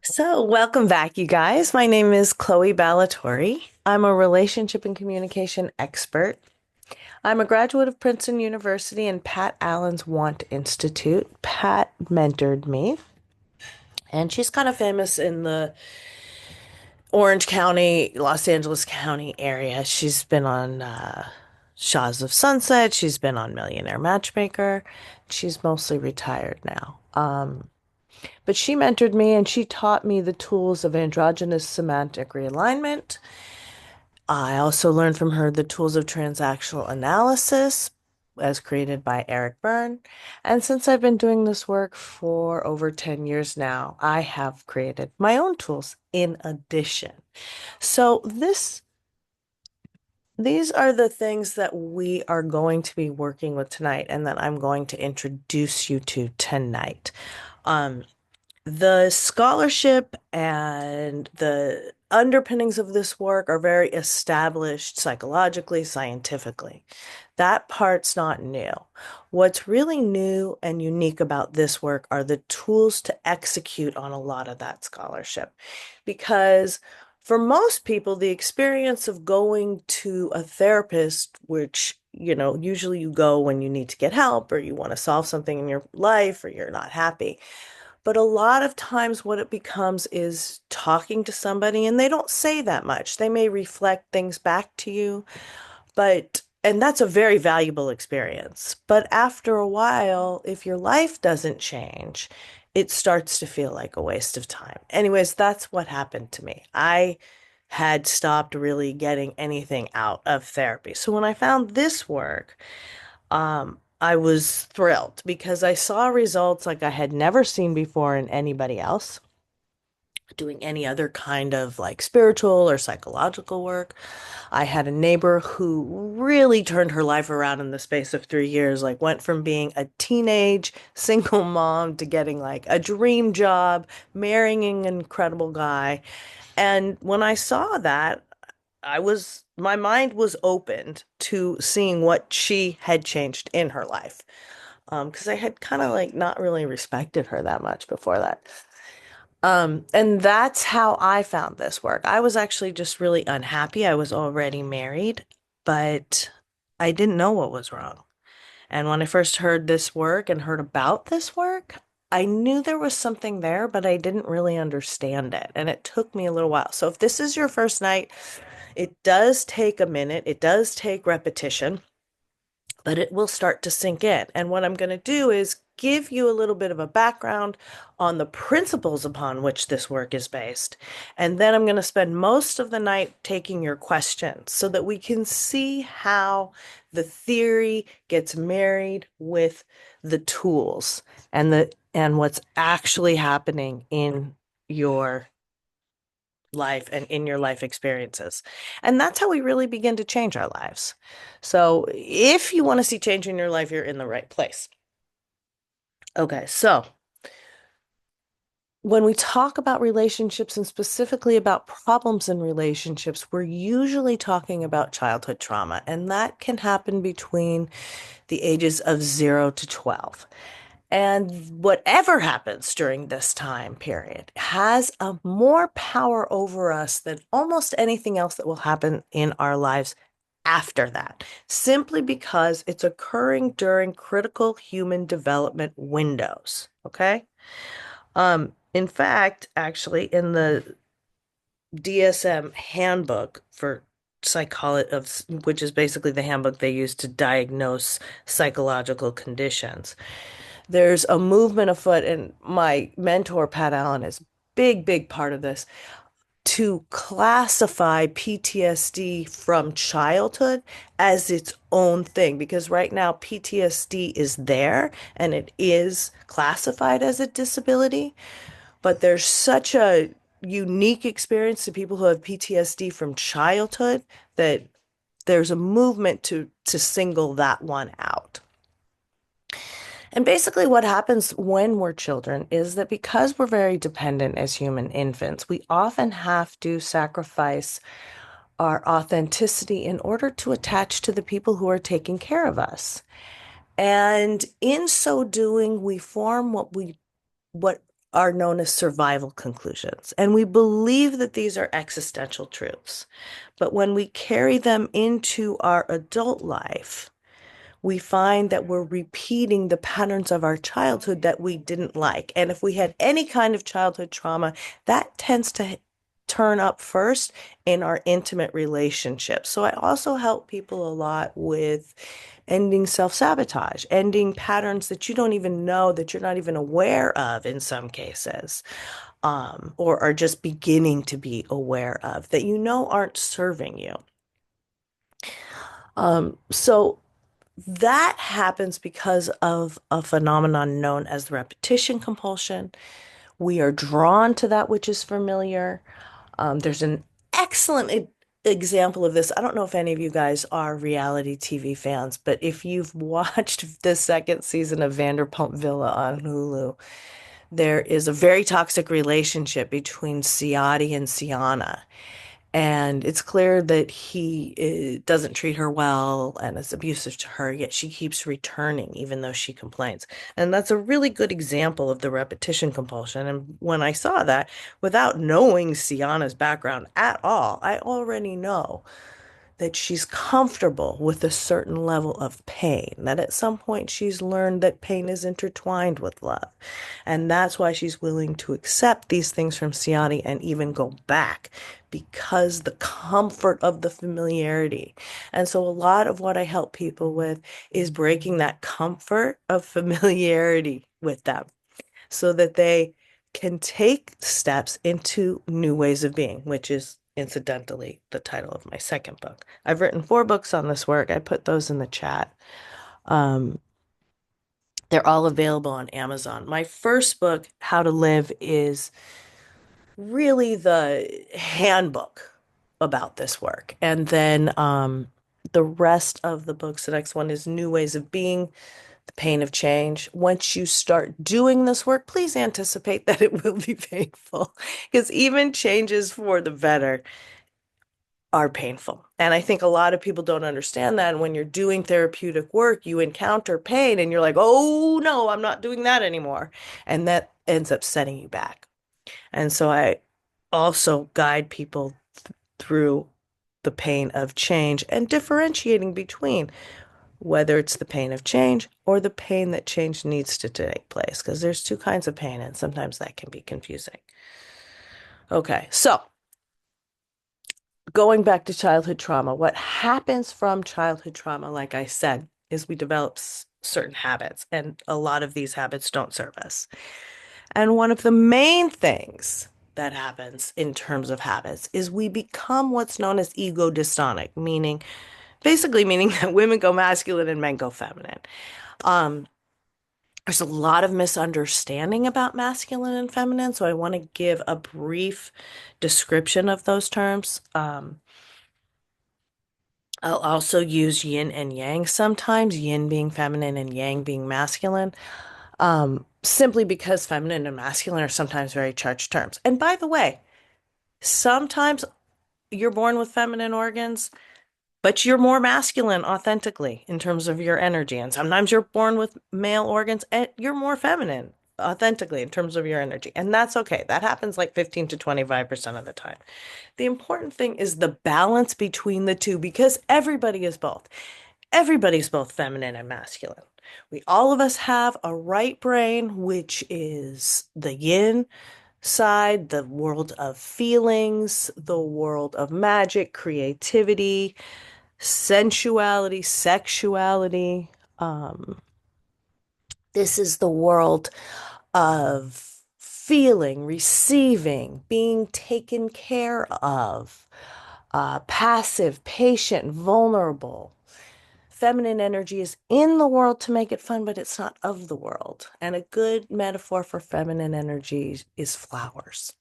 So, welcome back, you guys. My name is Chloe Ballatori. I'm a relationship and communication expert. I'm a graduate of Princeton University and Pat Allen's Want Institute. Pat mentored me, and she's kind of famous in the Orange County, Los Angeles County area. She's been on Shaws of Sunset, she's been on Millionaire Matchmaker. She's mostly retired now. But she mentored me and she taught me the tools of androgynous semantic realignment. I also learned from her the tools of transactional analysis as created by Eric Byrne. And since I've been doing this work for over 10 years now, I have created my own tools in addition. So these are the things that we are going to be working with tonight and that I'm going to introduce you to tonight. Um, The scholarship and the underpinnings of this work are very established psychologically, scientifically. That part's not new. What's really new and unique about this work are the tools to execute on a lot of that scholarship. Because for most people, the experience of going to a therapist, which, usually you go when you need to get help or you want to solve something in your life or you're not happy. But a lot of times, what it becomes is talking to somebody, and they don't say that much. They may reflect things back to you, and that's a very valuable experience. But after a while, if your life doesn't change, it starts to feel like a waste of time. Anyways, that's what happened to me. I had stopped really getting anything out of therapy. So when I found this work, I was thrilled because I saw results like I had never seen before in anybody else doing any other kind of like spiritual or psychological work. I had a neighbor who really turned her life around in the space of 3 years, like went from being a teenage single mom to getting like a dream job, marrying an incredible guy. And when I saw that, my mind was opened to seeing what she had changed in her life. Because I had kind of like not really respected her that much before that. And that's how I found this work. I was actually just really unhappy. I was already married, but I didn't know what was wrong. And when I first heard this work and heard about this work, I knew there was something there, but I didn't really understand it. And it took me a little while. So if this is your first night, it does take a minute, it does take repetition, but it will start to sink in. And what I'm going to do is give you a little bit of a background on the principles upon which this work is based. And then I'm going to spend most of the night taking your questions so that we can see how the theory gets married with the tools and what's actually happening in your life and in your life experiences. And that's how we really begin to change our lives. So if you want to see change in your life, you're in the right place. Okay, so when we talk about relationships and specifically about problems in relationships, we're usually talking about childhood trauma, and that can happen between the ages of 0 to 12. And whatever happens during this time period has a more power over us than almost anything else that will happen in our lives after that, simply because it's occurring during critical human development windows. Okay. In fact, actually, in the DSM handbook for psychology of which is basically the handbook they use to diagnose psychological conditions. There's a movement afoot, and my mentor, Pat Allen, is big part of this to classify PTSD from childhood as its own thing. Because right now, PTSD is there and it is classified as a disability, but there's such a unique experience to people who have PTSD from childhood that there's a movement to single that one out. And basically, what happens when we're children is that because we're very dependent as human infants, we often have to sacrifice our authenticity in order to attach to the people who are taking care of us. And in so doing, we form what are known as survival conclusions. And we believe that these are existential truths. But when we carry them into our adult life, we find that we're repeating the patterns of our childhood that we didn't like. And if we had any kind of childhood trauma, that tends to turn up first in our intimate relationships. So I also help people a lot with ending self-sabotage, ending patterns that you don't even know, that you're not even aware of in some cases, or are just beginning to be aware of, that you know aren't serving you. So that happens because of a phenomenon known as repetition compulsion. We are drawn to that which is familiar. There's an excellent example of this. I don't know if any of you guys are reality TV fans, but if you've watched the second season of Vanderpump Villa on Hulu, there is a very toxic relationship between Ciati and Sienna. And it's clear that he doesn't treat her well and is abusive to her, yet she keeps returning even though she complains. And that's a really good example of the repetition compulsion. And when I saw that, without knowing Sienna's background at all, I already know that she's comfortable with a certain level of pain, that at some point she's learned that pain is intertwined with love. And that's why she's willing to accept these things from Siani and even go back because the comfort of the familiarity. And so a lot of what I help people with is breaking that comfort of familiarity with them so that they can take steps into new ways of being, which is incidentally the title of my second book. I've written 4 books on this work. I put those in the chat. Um, they're all available on Amazon. My first book, How to Live, is really the handbook about this work. And then the rest of the books, the next one is New Ways of Being, the Pain of Change. Once you start doing this work, please anticipate that it will be painful because even changes for the better are painful. And I think a lot of people don't understand that. And when you're doing therapeutic work, you encounter pain and you're like, oh no, I'm not doing that anymore. And that ends up setting you back. And so I also guide people through the pain of change and differentiating between whether it's the pain of change or the pain that change needs to take place, because there's 2 kinds of pain and sometimes that can be confusing. Okay, so going back to childhood trauma, what happens from childhood trauma, like I said, is we develop certain habits, and a lot of these habits don't serve us. And one of the main things that happens in terms of habits is we become what's known as ego dystonic, meaning basically meaning that women go masculine and men go feminine. Um, there's a lot of misunderstanding about masculine and feminine, so I want to give a brief description of those terms. I'll also use yin and yang sometimes, yin being feminine and yang being masculine, simply because feminine and masculine are sometimes very charged terms. And by the way, sometimes you're born with feminine organs, but you're more masculine authentically in terms of your energy. And sometimes you're born with male organs and you're more feminine authentically in terms of your energy. And that's okay. That happens like 15 to 25% of the time. The important thing is the balance between the two because everybody is both. Everybody's both feminine and masculine. All of us have a right brain, which is the yin side, the world of feelings, the world of magic, creativity, sensuality, sexuality. Um, this is the world of feeling, receiving, being taken care of, passive, patient, vulnerable. Feminine energy is in the world to make it fun, but it's not of the world. And a good metaphor for feminine energy is flowers.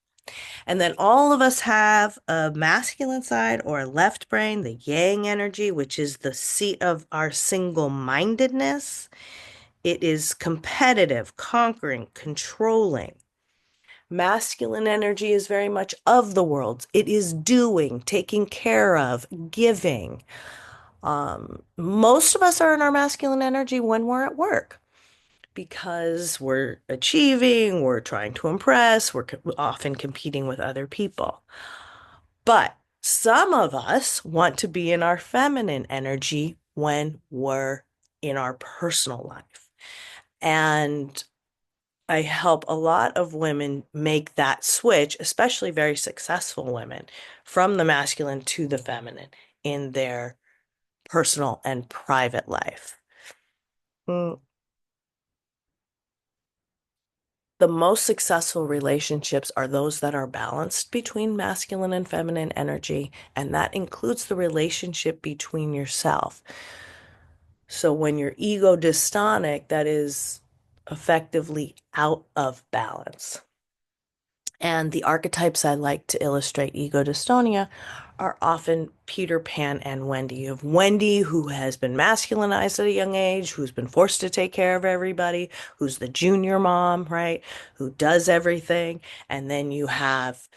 And then all of us have a masculine side or a left brain, the yang energy, which is the seat of our single-mindedness. It is competitive, conquering, controlling. Masculine energy is very much of the world. It is doing, taking care of, giving. Most of us are in our masculine energy when we're at work. because we're achieving, we're trying to impress, often competing with other people. But some of us want to be in our feminine energy when we're in our personal life. And I help a lot of women make that switch, especially very successful women, from the masculine to the feminine in their personal and private life. Mm. The most successful relationships are those that are balanced between masculine and feminine energy, and that includes the relationship between yourself. So when you're ego dystonic, that is effectively out of balance. And the archetypes I like to illustrate ego dystonia are often Peter Pan and Wendy. You have Wendy, who has been masculinized at a young age, who's been forced to take care of everybody, who's the junior mom, right? Who does everything. And then you have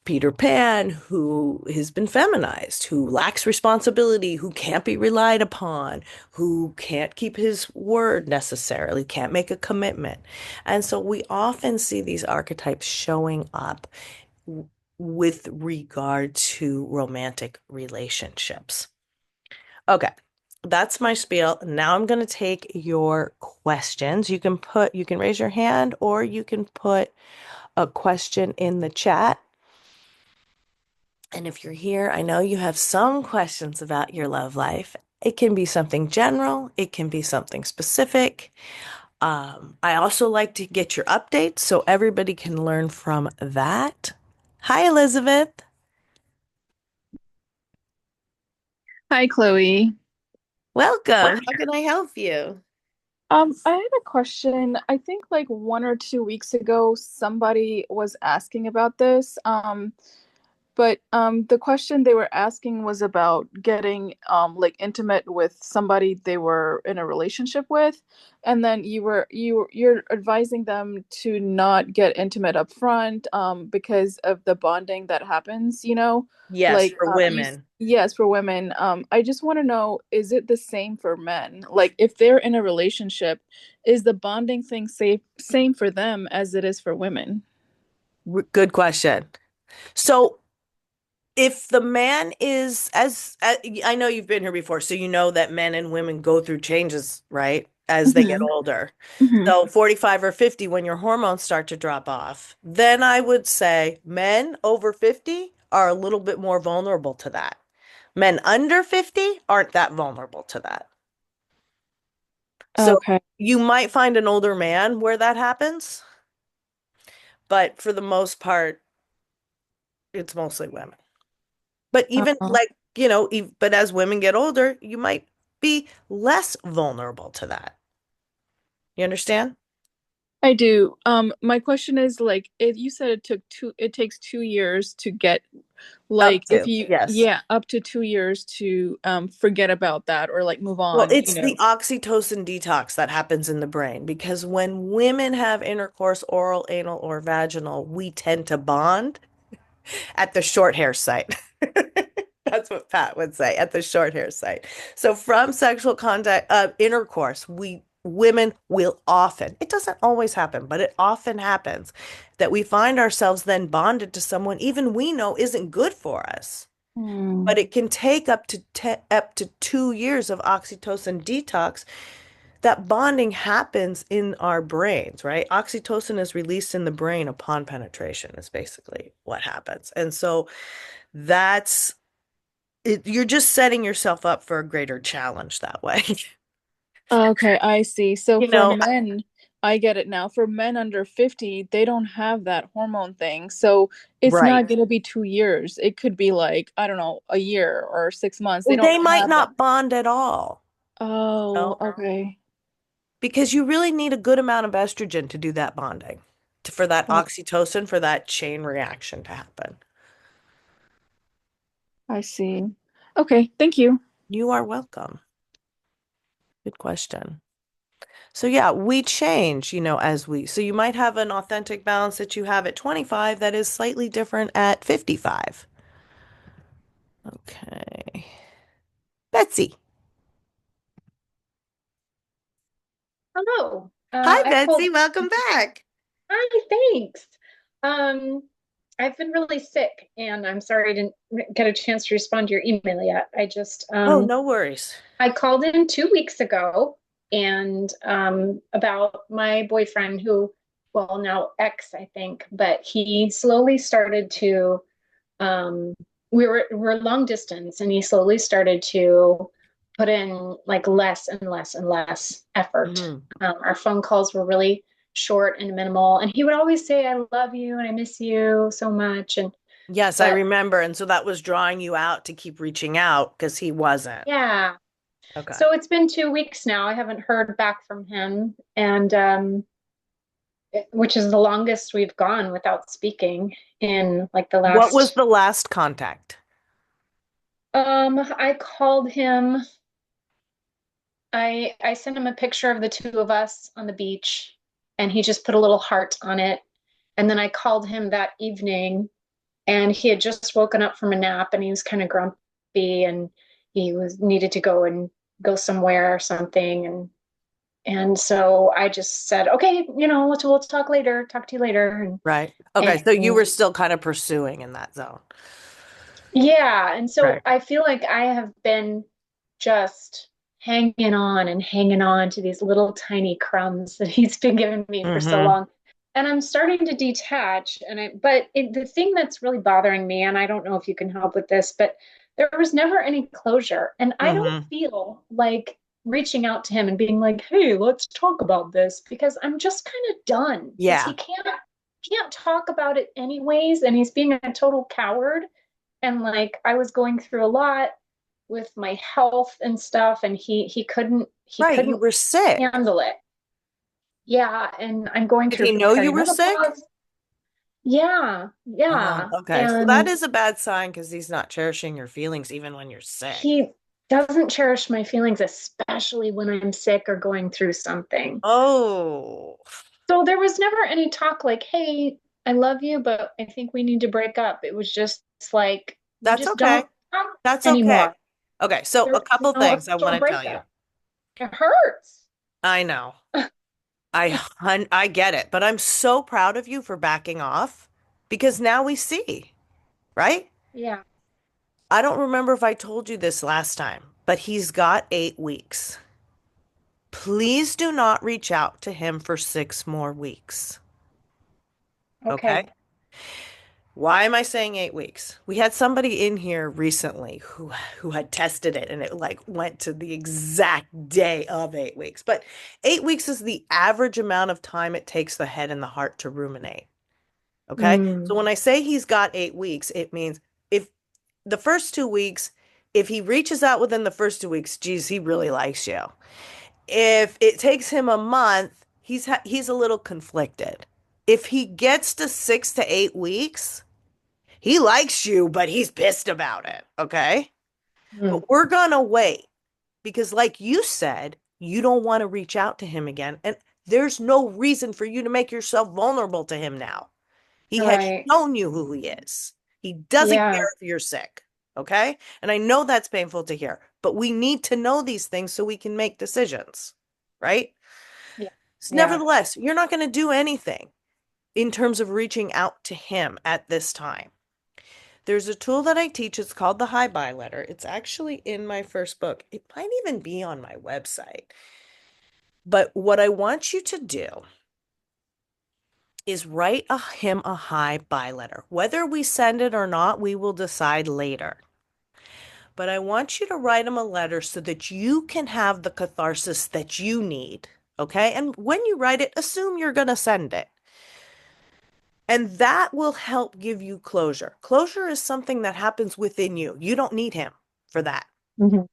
Peter Pan, who has been feminized, who lacks responsibility, who can't be relied upon, who can't keep his word necessarily, can't make a commitment. And so we often see these archetypes showing up with regard to romantic relationships. Okay, that's my spiel. Now I'm going to take your questions. You can raise your hand or you can put a question in the chat. And if you're here, I know you have some questions about your love life. It can be something general, it can be something specific. I also like to get your updates so everybody can learn from that. Hi, Elizabeth. Hi, Chloe. Welcome. How can I help you? I had a question. I think like 1 or 2 weeks ago, somebody was asking about this. But the question they were asking was about getting like intimate with somebody they were in a relationship with, and then you're advising them to not get intimate up front because of the bonding that happens, Yes, like for women. yes, for women. I just want to know, is it the same for men? Like if they're in a relationship, is the bonding thing same for them as it is for women? Good question. So if the man is as I know you've been here before, so you know that men and women go through changes, right? As they get Hmm. older. Hmm. So 45 or 50, when your hormones start to drop off, then I would say men over 50 are a little bit more vulnerable to that. Men under 50 aren't that vulnerable to that. So Okay. you might find an older man where that happens, but for the most part, it's mostly women. But even Uh, like, but as women get older, you might be less vulnerable to that. You understand? I do. My question is like, if you said it takes 2 years to get, like, Up if to, you, yes. yeah, up to 2 years to forget about that or like move Well, on, it's the oxytocin detox that happens in the brain because when women have intercourse, oral, anal, or vaginal, we tend to bond at the short hair site. That's what Pat would say at the short hair site. So from sexual contact, intercourse, we women will often, it doesn't always happen, but it often happens that we find ourselves then bonded to someone even we know isn't good for us. Hmm. But it can take up to 2 years of oxytocin detox. That bonding happens in our brains, right? Oxytocin is released in the brain upon penetration, is basically what happens. And so that's it, you're just setting yourself up for a greater challenge that way. Okay, I see. So You for know, men, I get it now. For men under 50, they don't have that hormone thing. So it's right. not going to be 2 years. It could be like, I don't know, a year or 6 months. They don't They might have that. not bond at all, you Oh, know, okay. because you really need a good amount of estrogen to do that bonding, for that Oh, oxytocin, for that chain reaction to happen. I see. Okay, thank you. You are welcome. Good question. So yeah, we change, so you might have an authentic balance that you have at 25 that is slightly different at 55. Okay. Betsy. Hello. Hi, I Betsy. called. Welcome back. Hi, thanks. Um, I've been really sick, and I'm sorry I didn't get a chance to respond to your email yet. Oh, no worries. I called in 2 weeks ago, and about my boyfriend, who, well, now ex, I think, but he slowly started to. Um, we're long distance, and he slowly started to put in like less and less and less effort. Hmm. Our phone calls were really short and minimal, and he would always say, "I love you and I miss you so much." And Yes, I but remember. And so that was drawing you out to keep reaching out because he wasn't. yeah, Okay. so it's been 2 weeks now. I haven't heard back from him, and which is the longest we've gone without speaking in like the What was last. the last contact? I called him. I sent him a picture of the two of us on the beach, and he just put a little heart on it. And then I called him that evening, and he had just woken up from a nap, and he was kind of grumpy, and he was needed to go somewhere or something. And so I just said, okay, we'll talk later, talk to you later. Right. Okay. So you And were still kind of pursuing in that zone. yeah, and so Right. I feel like I have been just hanging on and hanging on to these little tiny crumbs that he's been giving me for so Mm-hmm. long. And I'm starting to detach. The thing that's really bothering me, and I don't know if you can help with this, but there was never any closure. And I don't Mm-hmm. feel like reaching out to him and being like, hey, let's talk about this because I'm just kind of done because Yeah. he can't talk about it anyways, and he's being a total coward. And like I was going through a lot with my health and stuff, and he Right. You couldn't were sick. handle it. Yeah, and I'm going Did through he know you were sick? perimenopause. Yeah, Oh, yeah. okay. So that And is a bad sign because he's not cherishing your feelings even when you're sick. he doesn't cherish my feelings, especially when I'm sick or going through something. Oh, So there was never any talk like, hey, I love you, but I think we need to break up. It was just like we that's just okay. don't talk That's okay. anymore. Okay. So a There, couple things I want official to tell you. breakup. It hurts. I know. I get it, but I'm so proud of you for backing off because now we see, right? Yeah. I don't remember if I told you this last time, but he's got 8 weeks. Please do not reach out to him for 6 more weeks. Okay? Okay. Why am I saying 8 weeks? We had somebody in here recently who had tested it and it like went to the exact day of 8 weeks. But 8 weeks is the average amount of time it takes the head and the heart to ruminate. Okay. So Mm, when I say he's got 8 weeks, it means if the first 2 weeks, if he reaches out within the first 2 weeks, geez, he really likes you. If it takes him a month, he's a little conflicted. If he gets to 6 to 8 weeks, he likes you, but he's pissed about it. Okay. mm, But we're gonna wait because, like you said, you don't want to reach out to him again. And there's no reason for you to make yourself vulnerable to him now. He has right. shown you who he is. He doesn't Yeah. care if you're sick. Okay. And I know that's painful to hear, but we need to know these things so we can make decisions. Right. Yeah. So Yeah. nevertheless, you're not going to do anything in terms of reaching out to him at this time. There's a tool that I teach. It's called the Hi Bye Letter. It's actually in my first book. It might even be on my website. But what I want you to do is write him a hi bye letter. Whether we send it or not, we will decide later. But I want you to write him a letter so that you can have the catharsis that you need. Okay. And when you write it, assume you're going to send it. And that will help give you closure. Closure is something that happens within you. You don't need him for that. Mhm.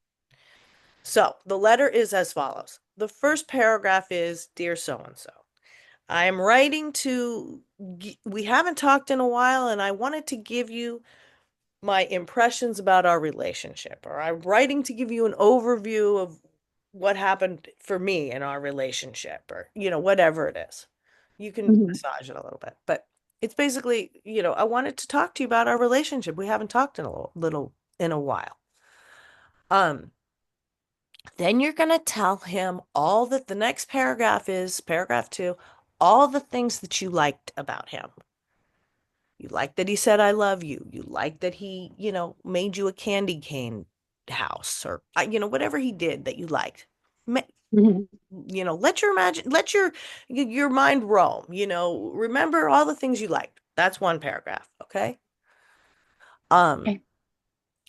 So the letter is as follows. The first paragraph is Dear so and so. I am writing to, we haven't talked in a while, and I wanted to give you my impressions about our relationship, or I'm writing to give you an overview of what happened for me in our relationship, or, whatever it is. You can Mhm. massage it a little bit, but it's basically, I wanted to talk to you about our relationship. We haven't talked in a little in a while. Um, Then you're going to tell him all that the next paragraph is, paragraph two, all the things that you liked about him. You like that he said, I love you. You like that he, made you a candy cane house or, whatever he did that you liked. Ma- Mhm. let your mind roam, remember all the things you liked. That's one paragraph. Okay. Um, Okay.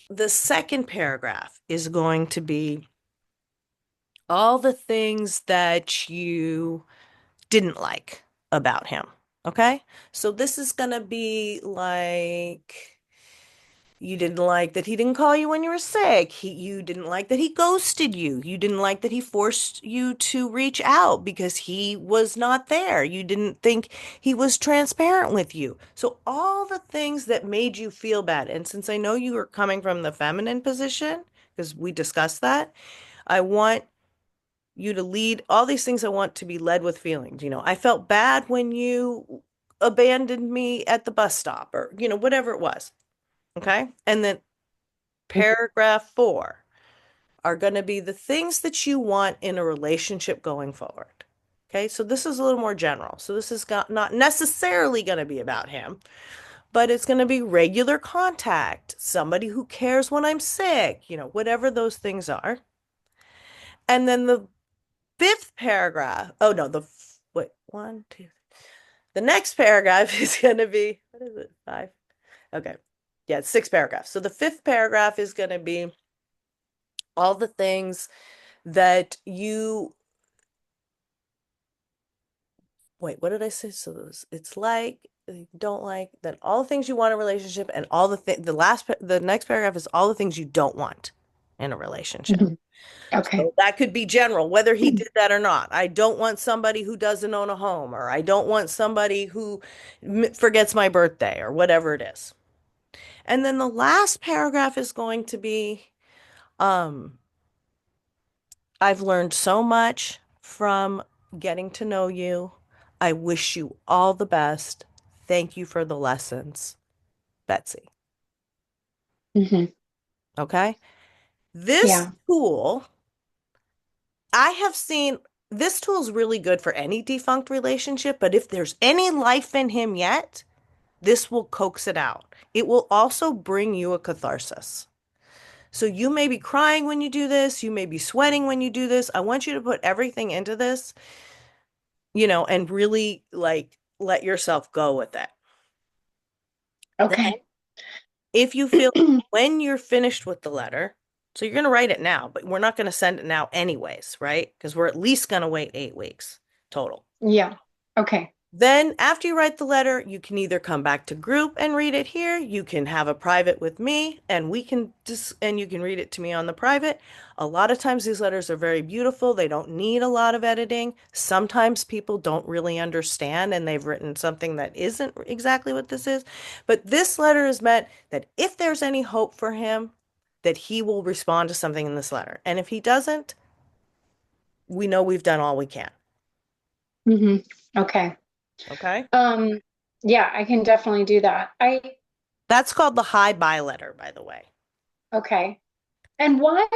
the second paragraph is going to be all the things that you didn't like about him. Okay. So this is going to be like, you didn't like that he didn't call you when you were sick. You didn't like that he ghosted you. You didn't like that he forced you to reach out because he was not there. You didn't think he was transparent with you. So all the things that made you feel bad. And since I know you are coming from the feminine position, because we discussed that, I want you to lead all these things. I want to be led with feelings. I felt bad when you abandoned me at the bus stop or, whatever it was. Okay. And then paragraph four are going to be the things that you want in a relationship going forward. Okay. So this is a little more general. So this is not necessarily going to be about him, but it's going to be regular contact, somebody who cares when I'm sick, whatever those things are. And then the fifth paragraph, oh no, wait, one, two, the next paragraph is going to be, what is it? Five. Okay. Yeah, it's six paragraphs. So the fifth paragraph is going to be all the things that you wait, what did I say? So it's like you don't like that all the things you want in a relationship and all the next paragraph is all the things you don't want in a relationship. Mhm. Okay. So that could be general, whether he did that or not. I don't want somebody who doesn't own a home, or I don't want somebody who forgets my birthday, or whatever it is. And then the last paragraph is going to be, um, I've learned so much from getting to know you. I wish you all the best. Thank you for the lessons, Betsy. Hmm. Okay. This Yeah. tool, I have seen, this tool is really good for any defunct relationship, but if there's any life in him yet, this will coax it out. It will also bring you a catharsis. So you may be crying when you do this, you may be sweating when you do this. I want you to put everything into this, and really like let yourself go with it. Then, Okay. if you feel when you're finished with the letter, so you're going to write it now, but we're not going to send it now anyways, right? Because we're at least going to wait 8 weeks total. Yeah. Okay. Then, after you write the letter, you can either come back to group and read it here. You can have a private with me, and you can read it to me on the private. A lot of times, these letters are very beautiful. They don't need a lot of editing. Sometimes people don't really understand, and they've written something that isn't exactly what this is. But this letter is meant that if there's any hope for him, that he will respond to something in this letter. And if he doesn't, we know we've done all we can. Hmm. Okay. Okay? Um, yeah, I can definitely do that. That's called the high bye letter, by the way. Okay. And why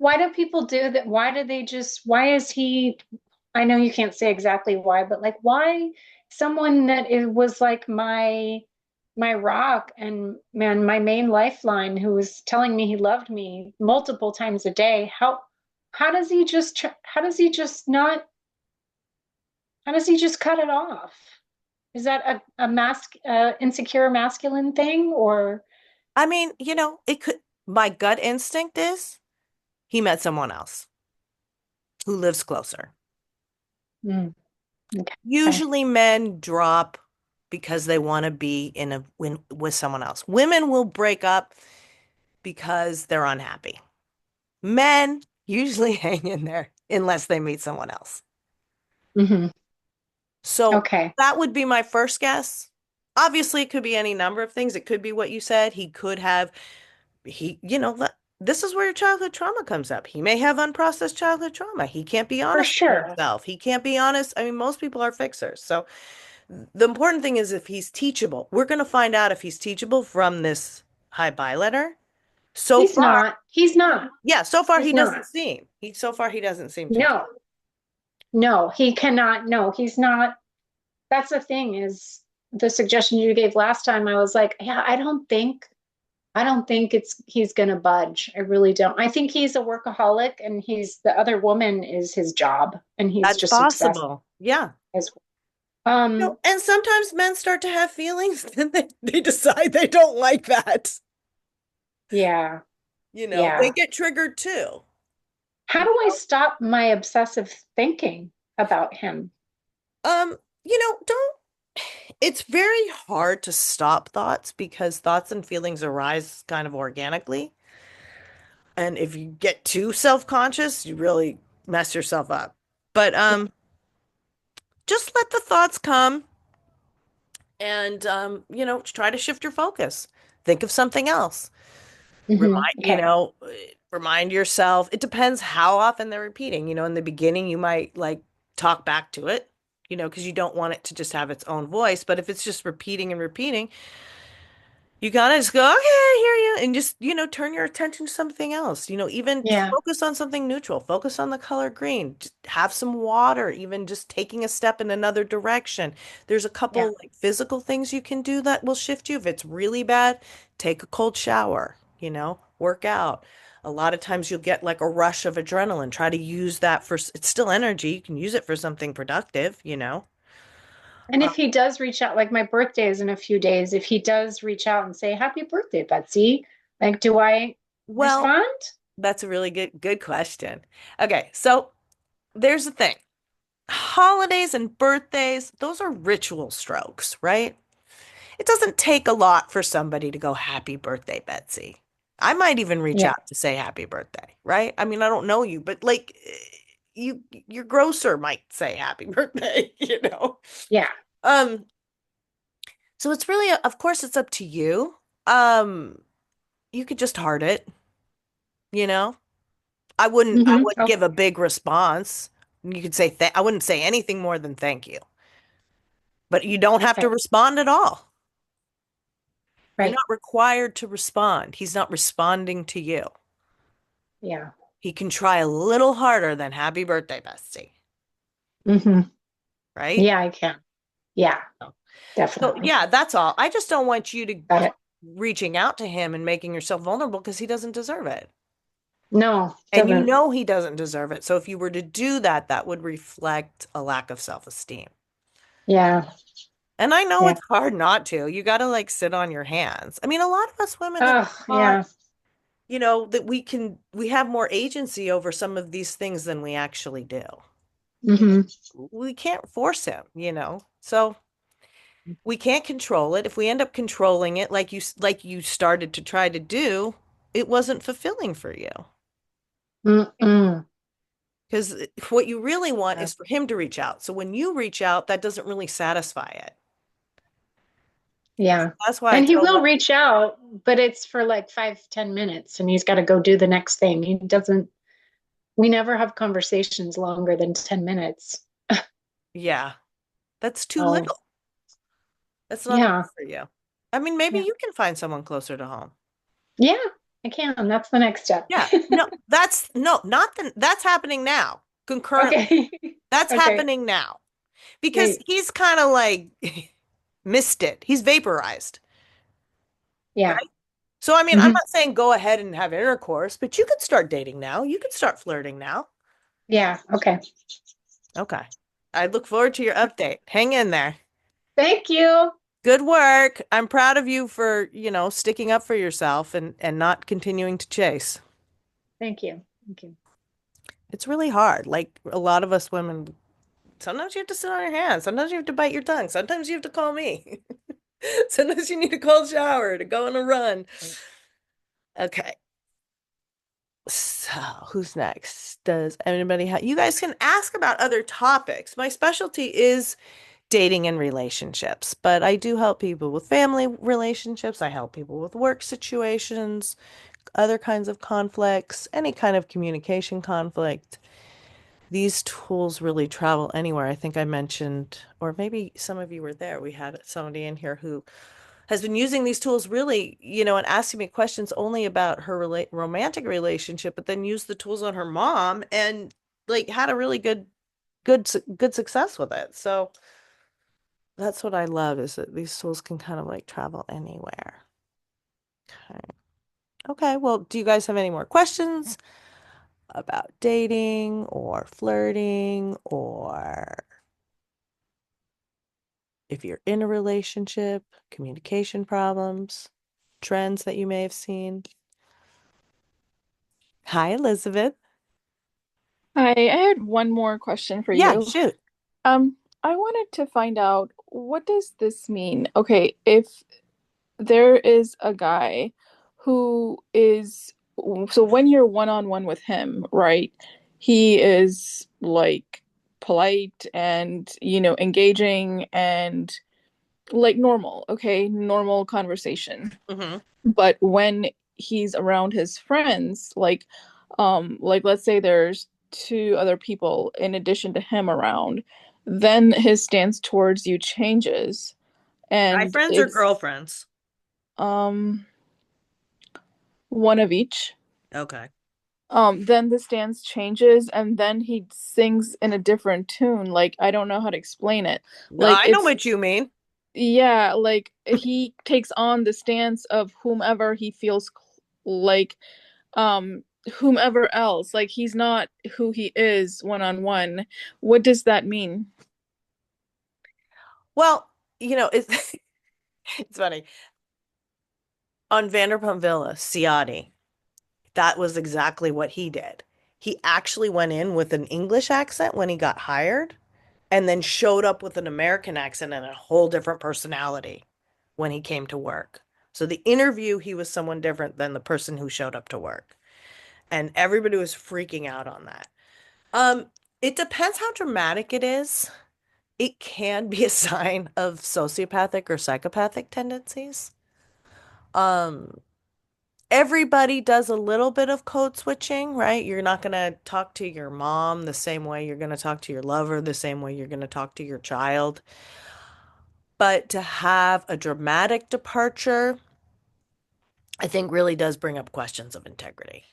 do people do that? Why do they just, why is he, I know you can't say exactly why, but like, why someone that it was like my rock and man, my main lifeline who was telling me he loved me multiple times a day, how does he just, how does he just not, how does he just cut it off? Is that insecure masculine thing or? I mean, my gut instinct is he met someone else who lives closer. Mm, okay. Usually men drop because they want to be with someone else. Women will break up because they're unhappy. Men usually hang in there unless they meet someone else. Hmm. So Okay. that would be my first guess. Obviously, it could be any number of things. It could be what you said. He could have this is where your childhood trauma comes up. He may have unprocessed childhood trauma. He can't be For honest with sure. himself. He can't be honest. I mean, most people are fixers. So the important thing is if he's teachable. We're going to find out if he's teachable from this hi bye letter. So He's far, not. He's not. yeah, so far he He's doesn't not. seem. He doesn't seem to. No, no, he cannot. No, he's not. That's the thing is the suggestion you gave last time. I was like, yeah, I don't think he's gonna budge. I really don't. I think he's a workaholic and he's the other woman is his job and he's That's just obsessed possible. Yeah. as No, and sometimes men start to have feelings, then they decide they don't like that. yeah, They yeah. get triggered too. How do I stop my obsessive thinking about him? Um, don't it's very hard to stop thoughts because thoughts and feelings arise kind of organically. And if you get too self-conscious, you really mess yourself up. But just let the thoughts come and try to shift your focus. Think of something else. Remind, Okay. remind yourself. It depends how often they're repeating. In the beginning, you might like talk back to it, because you don't want it to just have its own voice. But if it's just repeating and repeating, you gotta just go, okay, I hear you, and just, turn your attention to something else. Even Yeah. focus on something neutral. Focus on the color green. Just have some water, even just taking a step in another direction. There's a Yeah. couple like physical things you can do that will shift you. If it's really bad, take a cold shower, work out. A lot of times you'll get like a rush of adrenaline. Try to use that it's still energy. You can use it for something productive. And Uh, if he does reach out, like my birthday is in a few days, if he does reach out and say, Happy birthday, Betsy, like, do I well, respond? that's a really good question. Okay, so there's the thing. Holidays and birthdays, those are ritual strokes, right? It doesn't take a lot for somebody to go, happy birthday, Betsy. I might even reach Yeah. out to say happy birthday, right? I mean, I don't know you, but like your grocer might say happy birthday. Yeah. Um, so it's really, of course, it's up to you. Um, you could just heart it, you know? I wouldn't Oh, give a big response. You could say I wouldn't say anything more than thank you. But you don't have to okay. respond at all. You're Right. not required to respond. He's not responding to you. Yeah. He can try a little harder than happy birthday, bestie, hmm right? Yeah, I can. Yeah, So definitely. yeah, that's all. I just don't want you to Got keep it. reaching out to him and making yourself vulnerable because he doesn't deserve it. No, And you doesn't. know he doesn't deserve it. So if you were to do that, that would reflect a lack of self-esteem. Yeah. And I know Yeah. it's hard not to. You got to like sit on your hands. I mean, a lot of us women have Oh, taught, yeah. that we have more agency over some of these things than we actually do. hmm We can't force him. So we can't control it. If we end up controlling it like you started to try to do, it wasn't fulfilling for you. Mm-mm. Because what you really want Yeah. is for him to reach out. So when you reach out, that doesn't really satisfy it. Yeah. That's why I And he tell will women, reach out, but it's for like 5, 10 minutes and he's got to go do the next thing. He doesn't, we never have conversations longer than 10 minutes. yeah, that's too Oh, little. That's not enough yeah. for you. I mean, maybe Yeah. you can find someone closer to home. Yeah, I can. That's the next step. Yeah. No, that's happening now, concurrently. Okay. That's Okay. happening now because Great. he's kind of like missed it. He's vaporized, Yeah. right? So, I mean, I'm hmm not saying go ahead and have intercourse, but you could start dating now. You could start flirting now. Yeah. Okay. Okay. I look forward to your update. Hang in there. Thank you. Good work. I'm proud of you for, sticking up for yourself and not continuing to chase. Thank you. Thank you. It's really hard. Like a lot of us women, sometimes you have to sit on your hands. Sometimes you have to bite your tongue. Sometimes you have to call me. Sometimes you need a cold shower to go on a run. Okay. So, who's next? Does anybody have, you guys can ask about other topics. My specialty is dating and relationships, but I do help people with family relationships. I help people with work situations, other kinds of conflicts, any kind of communication conflict. These tools really travel anywhere. I think I mentioned, or maybe some of you were there. We had somebody in here who has been using these tools really, and asking me questions only about her romantic relationship, but then used the tools on her mom and like had a really good success with it. So that's what I love is that these tools can kind of like travel anywhere. Okay. Okay, well, do you guys have any more questions about dating or flirting or if you're in a relationship, communication problems, trends that you may have seen? Hi, Elizabeth. Hi, I had one more question for Yeah, you. shoot. I wanted to find out what does this mean? Okay, if there is a guy who is so when you're one-on-one with him, right? He is like polite and, engaging and like normal, okay? Normal conversation. Hmm. But when he's around his friends, like let's say there's two other people in addition to him around, then his stance towards you changes Guy and friends or it's girlfriends? um one of each. Okay. Then the stance changes and then he sings in a different tune. Like I don't know how to explain it. Like I know it's what you mean. yeah, like he takes on the stance of whomever he feels like um whomever else. Like he's not who he is one on one. What does that mean? Well, it's it's funny. On Vanderpump Villa, Ciotti, that was exactly what he did. He actually went in with an English accent when he got hired and then showed up with an American accent and a whole different personality when he came to work. So the interview, he was someone different than the person who showed up to work. And everybody was freaking out on that. Um, it depends how dramatic it is. It can be a sign of sociopathic or psychopathic tendencies. Um, Everybody does a little bit of code switching, right? You're not going to talk to your mom the same way you're going to talk to your lover, the same way you're going to talk to your child. But to have a dramatic departure, I think really does bring up questions of integrity.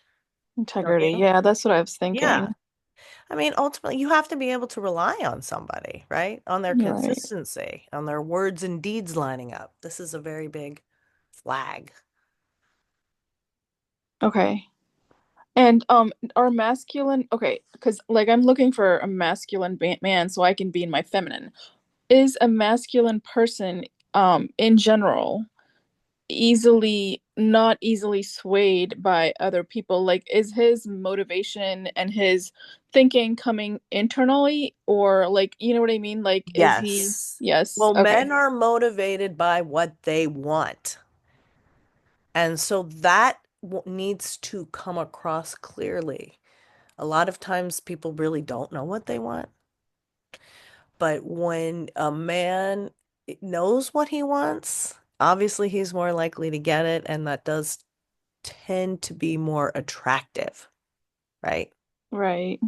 Don't Integrity. you? Yeah, that's what I was Yeah. thinking. I mean, ultimately, you have to be able to rely on somebody, right? On their Right. consistency, on their words and deeds lining up. This is a very big flag. Okay. And are masculine okay, because like I'm looking for a masculine man so I can be in my feminine. Is a masculine person in general easily not easily swayed by other people? Like is his motivation and his thinking coming internally or like you know what I mean? Like is he Yes. yes, Well, okay. men are motivated by what they want. And so that needs to come across clearly. A lot of times people really don't know what they want. But when a man knows what he wants, obviously he's more likely to get it. And that does tend to be more attractive, right? Right.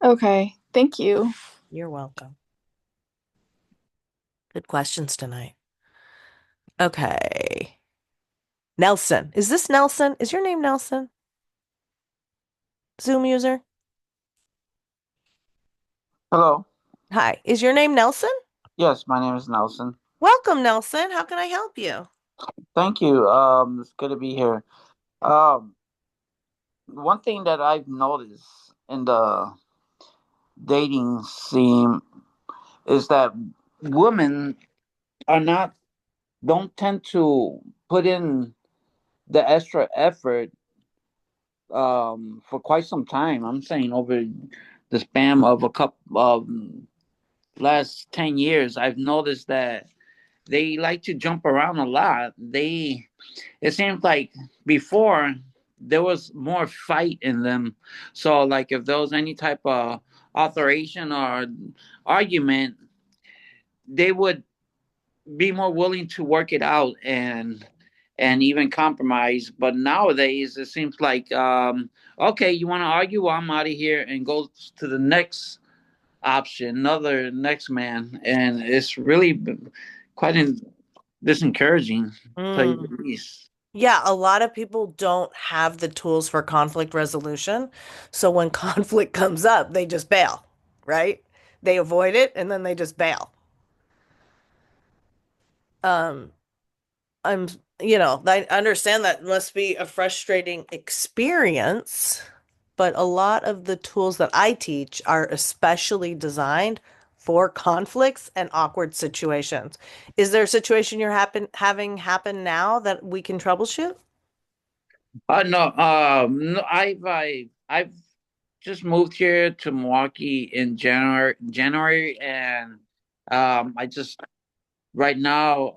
Okay. Thank you. You're welcome. Good questions tonight. Okay. Nelson. Is this Nelson? Is your name Nelson? Zoom user? Hello. Hi. Is your name Nelson? Yes, my name is Nelson. Welcome, Nelson. How can I help you? Thank you. It's good to be here. One thing that I've noticed in the dating scene is that women are not don't tend to put in the extra effort for quite some time. I'm saying over the span of a couple of last 10 years, I've noticed that they like to jump around a lot. It seems like before there was more fight in them. So like if there was any type of alteration or argument, they would be more willing to work it out and even compromise. But nowadays it seems like okay, you want to argue, well, I'm out of here and go to the next option, another next man, and it's really quite disencouraging, to tell you Mm. the least. Yeah, a lot of people don't have the tools for conflict resolution. So when conflict comes up, they just bail, right? They avoid it and then they just bail. Um, I'm, I understand that must be a frustrating experience, but a lot of the tools that I teach are especially designed for conflicts and awkward situations. Is there a situation you're having happen now that we can troubleshoot? No, no, I've just moved here to Milwaukee in January, and I just right now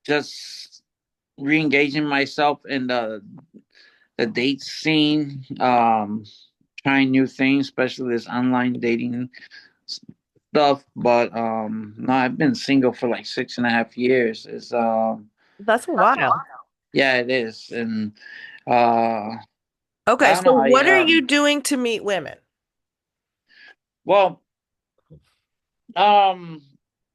just re-engaging myself in the date scene, trying new things, especially this online dating stuff. But no, I've been single for like 6.5 years. It's That's a while. yeah, it is, and I Okay, don't know. so I what are you doing to meet women? Well, um,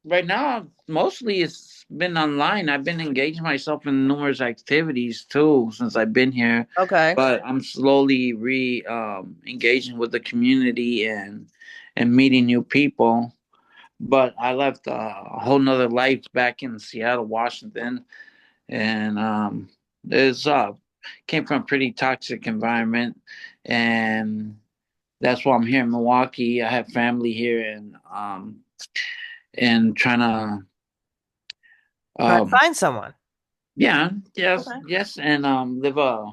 right now mostly it's been online. I've been engaging myself in numerous activities too since I've been here, Okay. but I'm slowly re engaging with the community and meeting new people. But I left a whole nother life back in Seattle, Washington, and it's came from a pretty toxic environment, and that's why I'm here in Milwaukee. I have family here, and trying to Trying to um find someone. yeah, yes, Okay. yes, and live a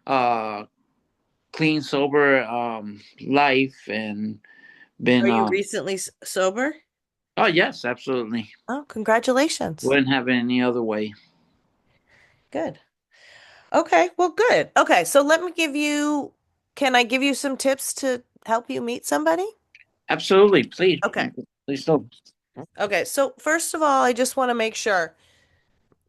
uh clean, sober life, and Are been you recently sober? oh yes, absolutely. Oh, congratulations. Wouldn't have it any other way. Good. Okay, well, good. Okay, so can I give you some tips to help you meet somebody? Absolutely, please, Okay. please don't. Okay, so first of all, I just want to make sure,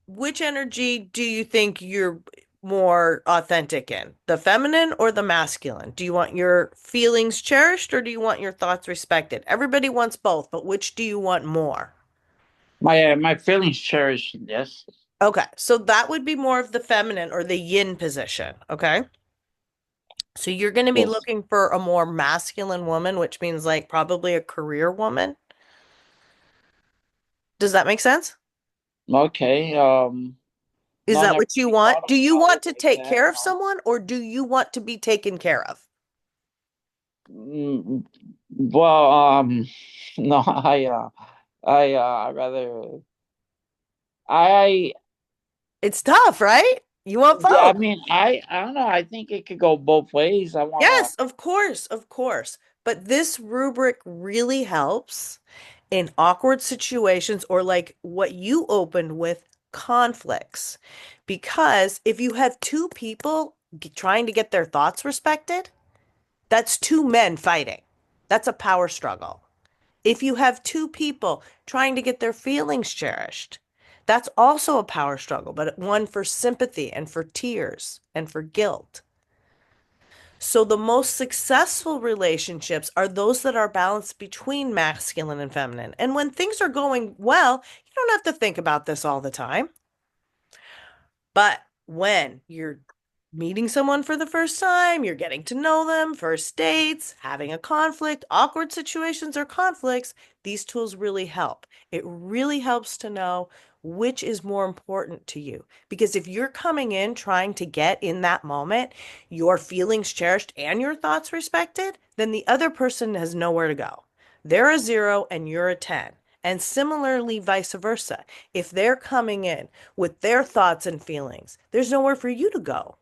which energy do you think you're more authentic in? The feminine or the masculine? Do you want your feelings cherished or do you want your thoughts respected? Everybody wants both, but which do you want more? My feelings cherished. Yes. Okay, so that would be more of the feminine or the yin position. Okay. So you're going to be Yes. looking for a more masculine woman, which means like probably a career woman. Does that make sense? Okay. Is No, that never what you really want? thought Do you about want it to like take that. care of No. someone or do you want to be taken care of? Mm, well, no, I rather, I, It's tough, right? You want yeah, I both. mean, I don't know. I think it could go both ways. I wanna. Yes, of course, of course. But this rubric really helps in awkward situations or like what you opened with conflicts. Because if you have two people trying to get their thoughts respected, that's two men fighting. That's a power struggle. If you have two people trying to get their feelings cherished, that's also a power struggle, but one for sympathy and for tears and for guilt. So the most successful relationships are those that are balanced between masculine and feminine. And when things are going well, you don't have to think about this all the time. But when you're meeting someone for the first time, you're getting to know them, first dates, having a conflict, awkward situations or conflicts, these tools really help. It really helps to know which is more important to you. Because if you're coming in trying to get in that moment your feelings cherished and your thoughts respected, then the other person has nowhere to go. They're a zero and you're a 10. And similarly, vice versa. If they're coming in with their thoughts and feelings, there's nowhere for you to go.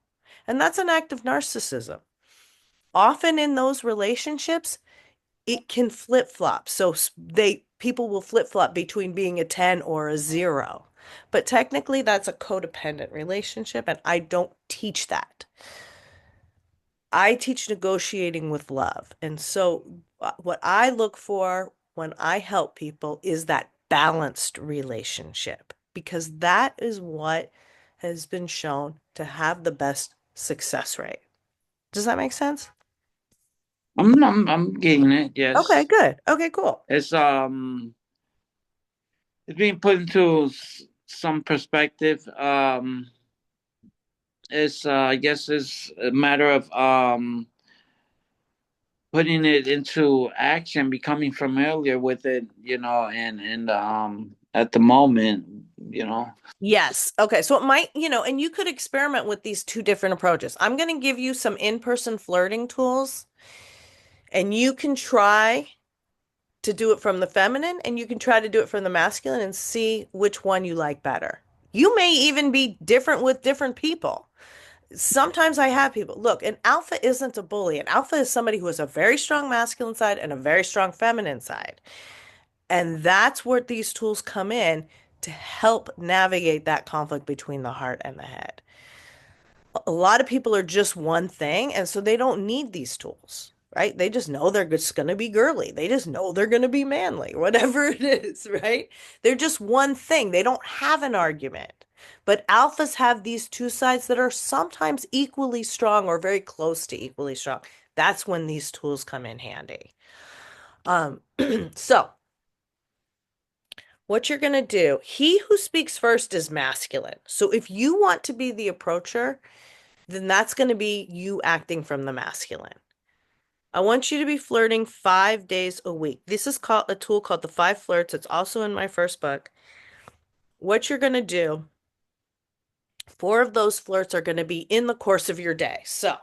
And that's an act of narcissism. Often in those relationships, it can flip-flop. So they people will flip-flop between being a 10 or a 0. But technically that's a codependent relationship and I don't teach that. I teach negotiating with love. And so, what I look for when I help people is that balanced relationship because that is what has been shown to have the best success rate. Does that make sense? I'm getting it. Okay, Yes. good. Okay, cool. It's it's being put into some perspective. It's I guess it's a matter of putting it into action, becoming familiar with it, and at the moment, you know. Yes. Okay. So it might, and you could experiment with these two different approaches. I'm going to give you some in-person flirting tools, and you can try to do it from the feminine and you can try to do it from the masculine and see which one you like better. You may even be different with different people. Sometimes I have people, look, an alpha isn't a bully. An alpha is somebody who has a very strong masculine side and a very strong feminine side. And that's where these tools come in to help navigate that conflict between the heart and the head. A lot of people are just one thing, and so they don't need these tools, right? They just know they're just going to be girly. They just know they're going to be manly, whatever it is, right? They're just one thing. They don't have an argument. But alphas have these two sides that are sometimes equally strong or very close to equally strong. That's when these tools come in handy. Um, so what you're going to do, he who speaks first is masculine. So if you want to be the approacher, then that's going to be you acting from the masculine. I want you to be flirting 5 days a week. This is called a tool called the 5 flirts. It's also in my first book. What you're going to do, 4 of those flirts are going to be in the course of your day. So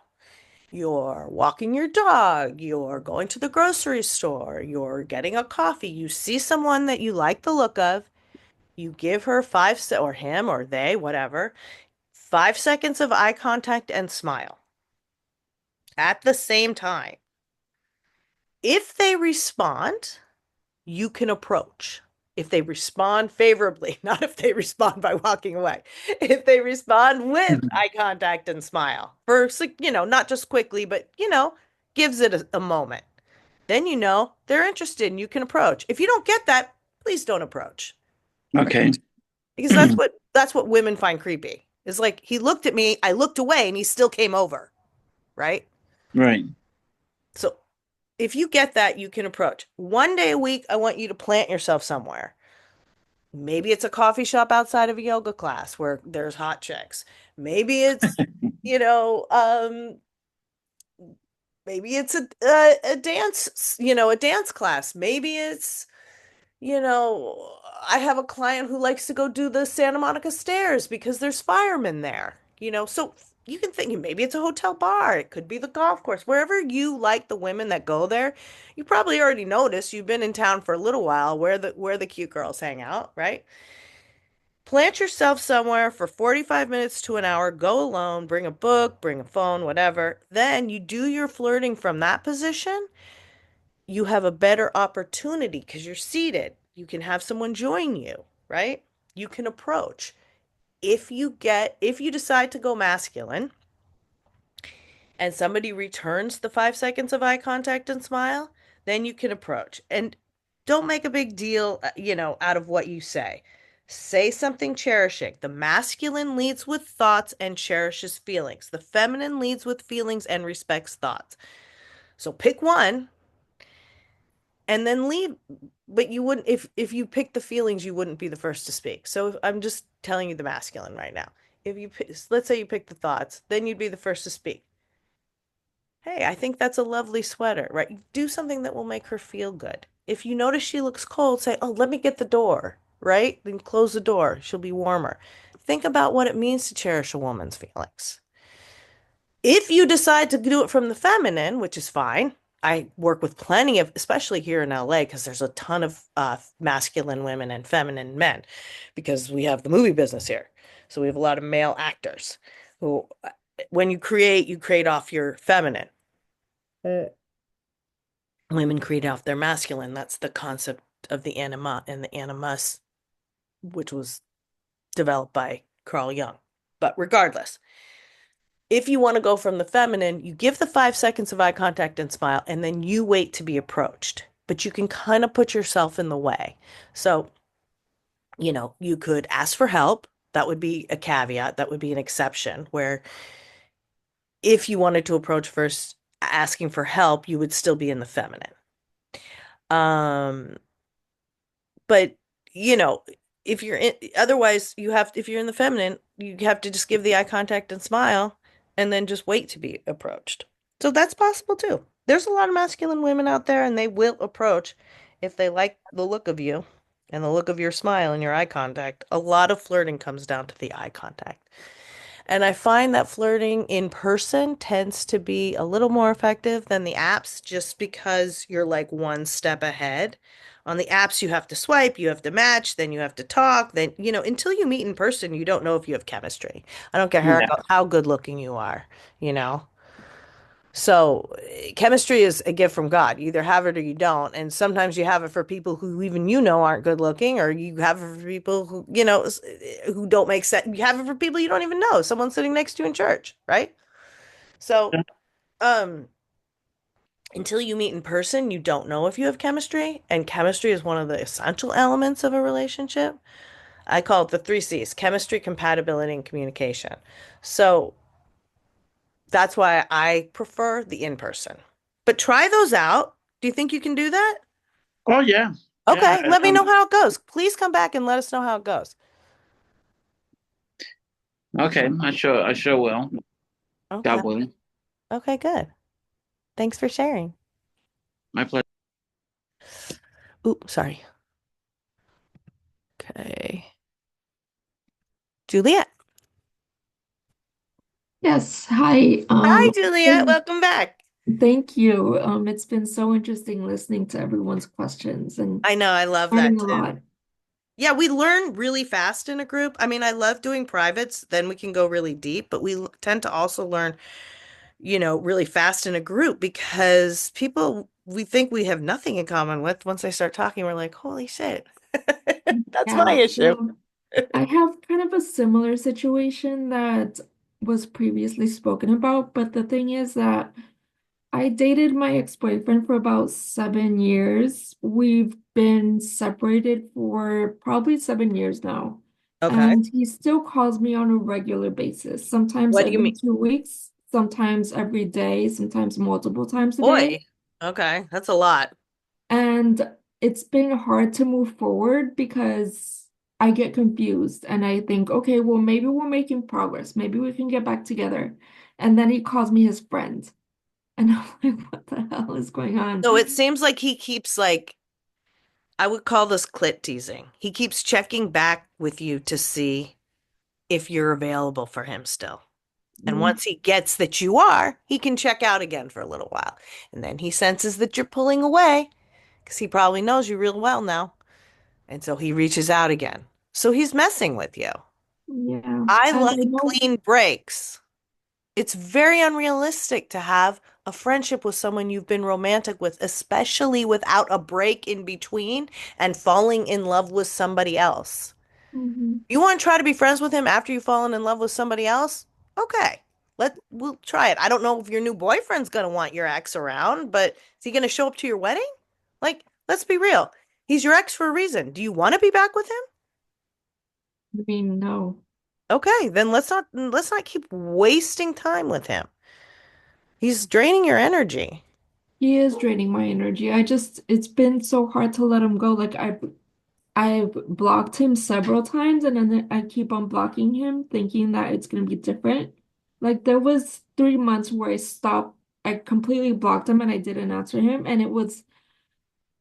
you're walking your dog, you're going to the grocery store, you're getting a coffee, you see someone that you like the look of, you give her or him or they, whatever, 5 seconds of eye contact and smile at the same time. If they respond, you can approach. If they respond favorably, not if they respond by walking away. If they respond with eye contact and smile for, not just quickly, but, gives it a moment. Then they're interested and you can approach. If you don't get that, please don't approach. Okay. Because that's what women find creepy. It's like he looked at me, I looked away, and he still came over, right? Right. So if you get that, you can approach. One day a week, I want you to plant yourself somewhere. Maybe it's a coffee shop outside of a yoga class where there's hot chicks. Maybe it's, you know, um, maybe it's a dance, a dance class. Maybe it's, I have a client who likes to go do the Santa Monica stairs because there's firemen there, so you can think maybe it's a hotel bar. It could be the golf course. Wherever you like the women that go there, you probably already noticed you've been in town for a little while where the cute girls hang out, right? Plant yourself somewhere for 45 minutes to an hour, go alone, bring a book, bring a phone, whatever. Then you do your flirting from that position. You have a better opportunity because you're seated. You can have someone join you, right? You can approach. If you decide to go masculine and somebody returns the 5 seconds of eye contact and smile, then you can approach. And don't make a big deal, out of what you say. Say something cherishing. The masculine leads with thoughts and cherishes feelings. The feminine leads with feelings and respects thoughts. So pick one and then leave. But you wouldn't, if you pick the feelings, you wouldn't be the first to speak. So I'm just telling you the masculine right now. Let's say you pick the thoughts, then you'd be the first to speak. Hey, I think that's a lovely sweater, right? Do something that will make her feel good. If you notice she looks cold, say, oh, let me get the door, right? Then close the door. She'll be warmer. Think about what it means to cherish a woman's feelings. If you decide to do it from the feminine, which is fine, I work with plenty of, especially here in LA, because there's a ton of masculine women and feminine men, because we have the movie business here. So we have a lot of male actors who, when you create off your feminine. Women create off their masculine. That's the concept of the anima and the animus, which was developed by Carl Jung. But regardless, if you want to go from the feminine, you give the 5 seconds of eye contact and smile, and then you wait to be approached. But you can kind of put yourself in the way. So, you could ask for help. That would be a caveat. That would be an exception where if you wanted to approach first asking for help, you would still be in the feminine. Um, but you know, if you're in, otherwise you have, if you're in the feminine, you have to just give the eye contact and smile and then just wait to be approached. So that's possible too. There's a lot of masculine women out there and they will approach if they like the look of you and the look of your smile and your eye contact. A lot of flirting comes down to the eye contact. And I find that flirting in person tends to be a little more effective than the apps just because you're like one step ahead. On the apps, you have to swipe, you have to match, then you have to talk. Then, until you meet in person, you don't know if you have chemistry. I don't care Yeah. how good looking you are, you know? So, chemistry is a gift from God. You either have it or you don't. And sometimes you have it for people who even aren't good looking, or you have it for people who, who don't make sense. You have it for people you don't even know. Someone sitting next to you in church, right? So, um, until you meet in person, you don't know if you have chemistry. And chemistry is one of the essential elements of a relationship. I call it the three C's: chemistry, compatibility, and communication. So, that's why I prefer the in-person. But try those out. Do you think you can do that? Oh yeah. Yeah. Okay, let me know how it goes. Please come back and let us know how it goes. Okay. I sure will. Okay. God willing. Okay, good. Thanks for sharing. My pleasure. Ooh, sorry. Okay. Juliet. Yes, hi. Hi, Juliet. Welcome back. Thank you. It's been so interesting listening to everyone's questions and I know, I love that learning a too. lot. Yeah, we learn really fast in a group. I mean, I love doing privates, then we can go really deep, but we tend to also learn really fast in a group because people we think we have nothing in common with. Once they start talking, we're like, holy shit. That's my Yeah, issue. so I have kind of a similar situation that was previously spoken about, but the thing is that I dated my ex-boyfriend for about 7 years. We've been separated for probably 7 years now. Okay. And he still calls me on a regular basis, sometimes What do you every mean? 2 weeks, sometimes every day, sometimes multiple times a day. Boy. Okay. That's a lot. And it's been hard to move forward because I get confused and I think, okay, well, maybe we're making progress. Maybe we can get back together. And then he calls me his friend. And I'm like, what the hell is going on? So it seems like he keeps like, I would call this clit teasing. He keeps checking back with you to see if you're available for him still. And Mm, once he gets that you are, he can check out again for a little while. And then he senses that you're pulling away because he probably knows you real well now. And so he reaches out again. So he's messing with you. yeah. I And like I know, clean breaks. It's very unrealistic to have a friendship with someone you've been romantic with, especially without a break in between and falling in love with somebody else. mhm, You want to try to be friends with him after you've fallen in love with somebody else? Okay. We'll try it. I don't know if your new boyfriend's gonna want your ex around, but is he gonna show up to your wedding? Like, let's be real. He's your ex for a reason. Do you want to be back with him? I mean, no, Okay, then let's not keep wasting time with him. He's draining your energy. he is draining my energy. It's been so hard to let him go. Like I've blocked him several times and then I keep on blocking him, thinking that it's gonna be different. Like there was 3 months where I completely blocked him and I didn't answer him, and it was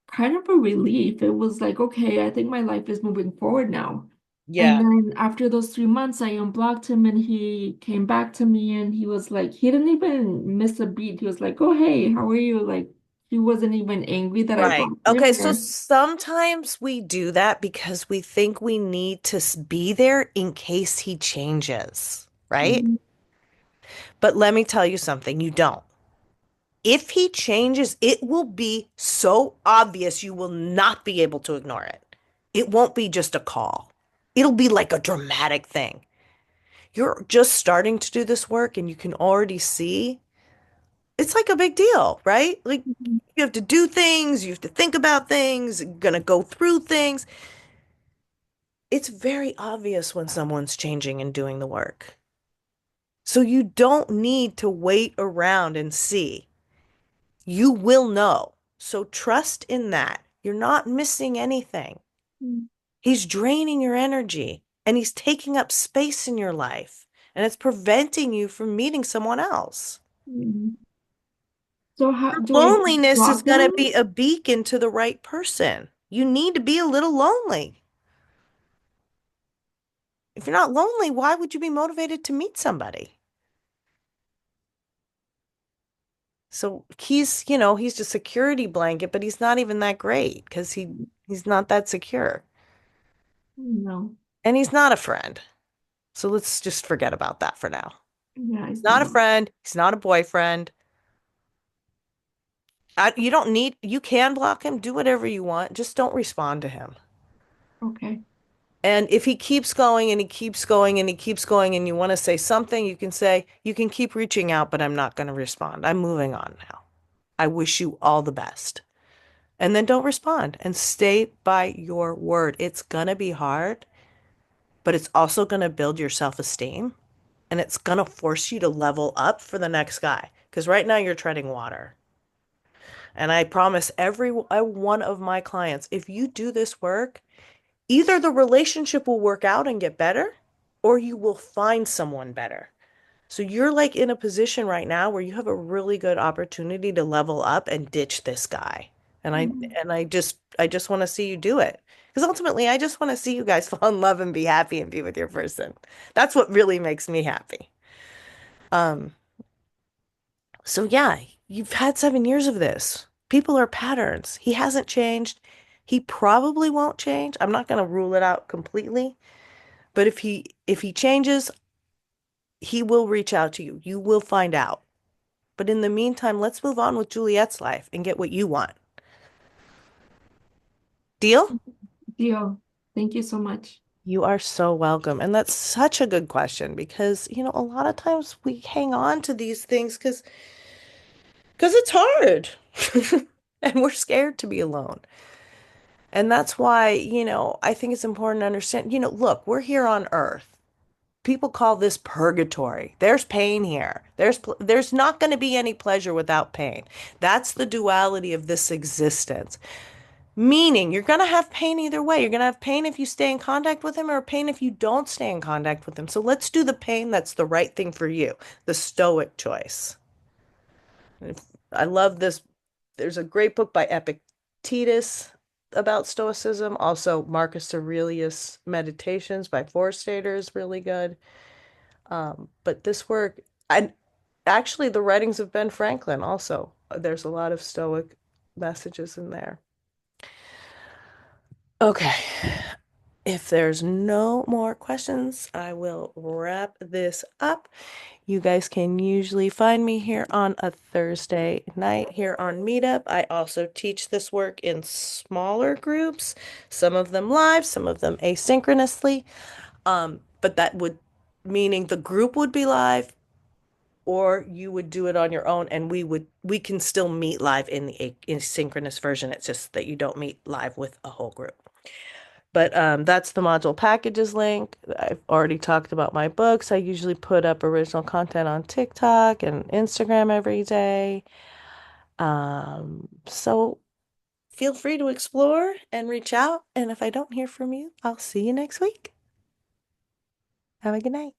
kind of a relief. It was like, okay, I think my life is moving forward now. And Yeah, then after those 3 months, I unblocked him and he came back to me and he was like, he didn't even miss a beat. He was like, oh, hey, how are you? Like, he wasn't even angry that I right. blocked him. Okay, so Or, sometimes we do that because we think we need to be there in case he changes, right? Mhm, But let me tell you something, you don't. If he changes, it will be so obvious you will not be able to ignore it. It won't be just a call. It'll be like a dramatic thing. You're just starting to do this work and you can already see it's like a big deal, right? Like mhm, you have to do things, you have to think about things, you're gonna go through things. It's very obvious when someone's changing and doing the work. So you don't need to wait around and see. You will know. So trust in that. You're not missing anything. mhm. He's draining your energy and he's taking up space in your life and it's preventing you from meeting someone else. Mm. So how do I just Loneliness is block going them? to be a beacon to the right person. You need to be a little lonely. If you're not lonely, why would you be motivated to meet somebody? So he's a security blanket, but he's not even that great because he's not that secure. No. And he's not a friend. So let's just forget about that for now. Yeah, He's he's not a not. friend. He's not a boyfriend. You can block him, do whatever you want. Just don't respond to him. Okay. And if he keeps going and he keeps going and he keeps going and you want to say something, you can say, you can keep reaching out, but I'm not going to respond. I'm moving on now. I wish you all the best. And then don't respond and stay by your word. It's going to be hard, but it's also going to build your self-esteem and it's going to force you to level up for the next guy. Because right now you're treading water. And I promise every one of my clients, if you do this work, either the relationship will work out and get better, or you will find someone better. So you're like in a position right now where you have a really good opportunity to level up and ditch this guy. And I Mm. and I just want to see you do it. Because ultimately I just want to see you guys fall in love and be happy and be with your person. That's what really makes me happy. Um, so yeah, you've had 7 years of this. People are patterns. He hasn't changed. He probably won't change. I'm not going to rule it out completely, but if he changes, he will reach out to you. You will find out. But in the meantime, let's move on with Juliet's life and get what you want. Deal? Deal. Thank you so much. You are so welcome. And that's such a good question because, a lot of times we hang on to these things because it's hard. And we're scared to be alone. And that's why, I think it's important to understand, look, we're here on earth. People call this purgatory. There's pain here. There's not going to be any pleasure without pain. That's the duality of this existence. Meaning you're going to have pain either way. You're going to have pain if you stay in contact with him or pain if you don't stay in contact with him. So let's do the pain that's the right thing for you, the stoic choice. I love this. There's a great book by Epictetus about Stoicism. Also, Marcus Aurelius Meditations by Forstater is really good. But this work, and actually the writings of Ben Franklin also, there's a lot of Stoic messages in there. Okay. If there's no more questions, I will wrap this up. You guys can usually find me here on a Thursday night here on Meetup. I also teach this work in smaller groups, some of them live, some of them asynchronously. But that would meaning the group would be live or you would do it on your own and we can still meet live in the asynchronous version. It's just that you don't meet live with a whole group. But that's the module packages link. I've already talked about my books. I usually put up original content on TikTok and Instagram every day. So feel free to explore and reach out. And if I don't hear from you, I'll see you next week. Have a good night.